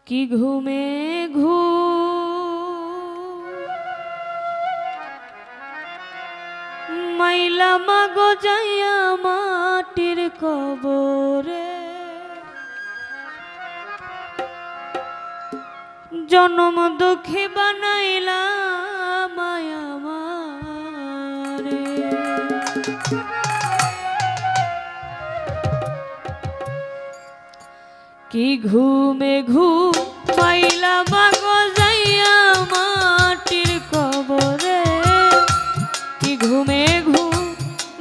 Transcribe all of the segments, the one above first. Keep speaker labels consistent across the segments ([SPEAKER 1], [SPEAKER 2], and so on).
[SPEAKER 1] কি ঘুমে ঘুম মাইলা মাগো যাইয়া মাটির কবরে জনম দুঃখী বানাইলা মায়া মারে কি ঘুমে ঘুম মাইলা মাগো যাইয়া মাটির কবরে কি ঘুমে ঘুম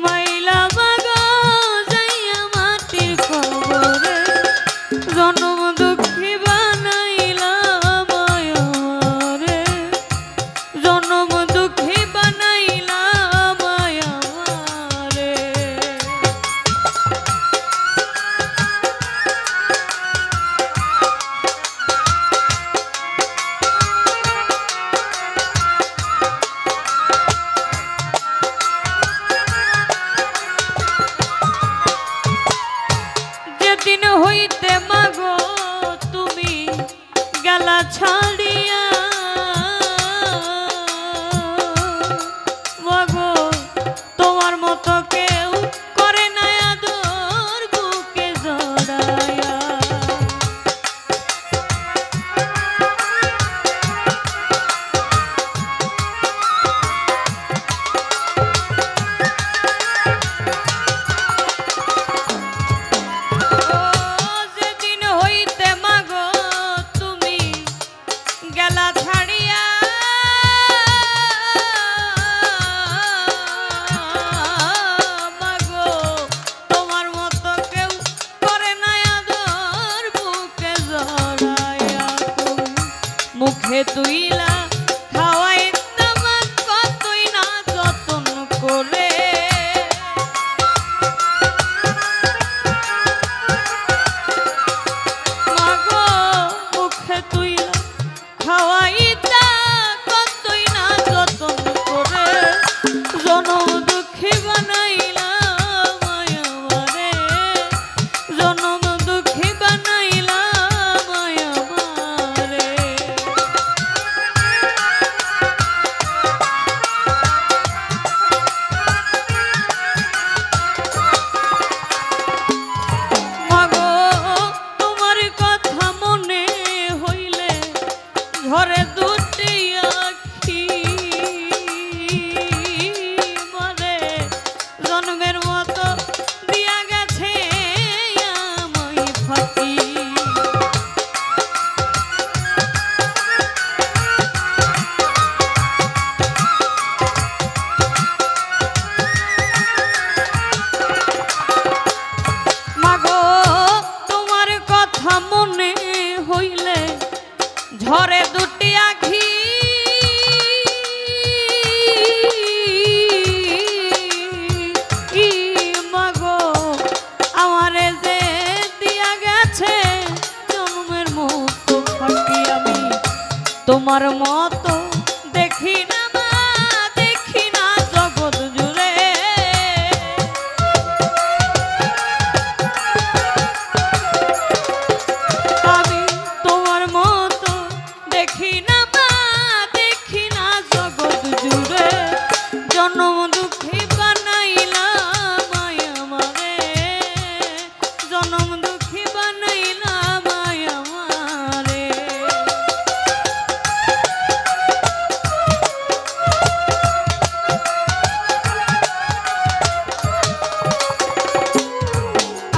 [SPEAKER 1] মাইলা মাগো যাইয়া মাটির কবরে জনম দুঃখী বানাইলা মায়া মারে জনম দুঃখী বানাইলা মায়া মারে দিন হইতে মাগো তুমি গেলা ছাড়িয়া মাগো তোমার মতো কেউ করে না আদর বুকে জড়ায়া মুখে তুইলা খাওয়াইতাম কতই না যতন করে মাগো মুখে তুইলা খাওয়াইতা কতই না যতন করে জনম দুঃখী বানাইলা মায়া মারে জনম দুঃখী বানাইলা মায়া মারে মাগো তোমার কথা মনে হইলে ঝরে দুটি আখি মারে জন্মের মতো দিয়া গেছে আমায় ফাঁকি মাগো তোমার কথা মনে হইলে ঝরে দুটি আখি মাগো আমারে যে দিয়া গেছে জন্মের মতো ফাঁকি আমি তোমার মতো দেখি না মা দেখি না জগৎ জুড়ে আমি তোমার মতো দেখি না মা দেখি না জগৎ জুড়ে জনম দুঃখী বানাইলা মায়া মারে জনম দুঃখী বানাইলা মায়া মারে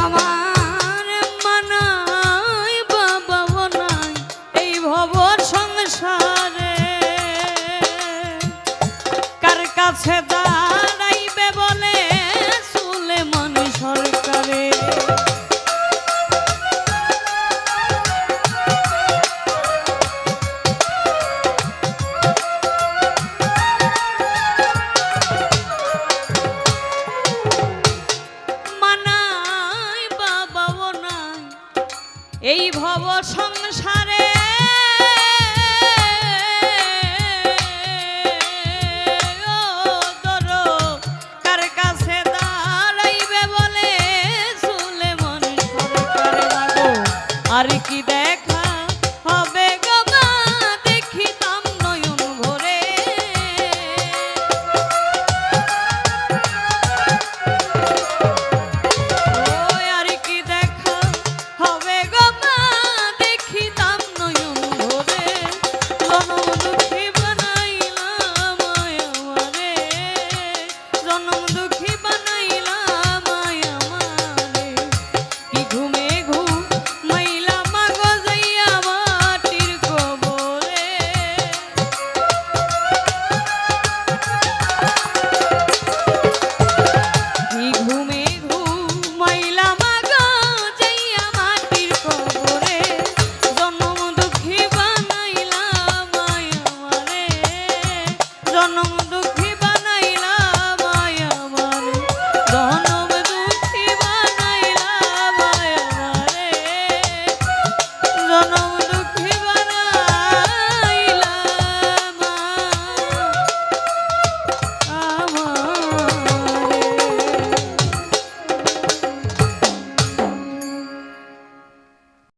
[SPEAKER 1] আমার মানাই বাবা বনাই এই ভবর সংসারে কার কাছে দাঁড়াইবে বলে সুলেমান সরকারে মানাই বাবা বনাই এই ভব সংসারে ও জনম দুঃখ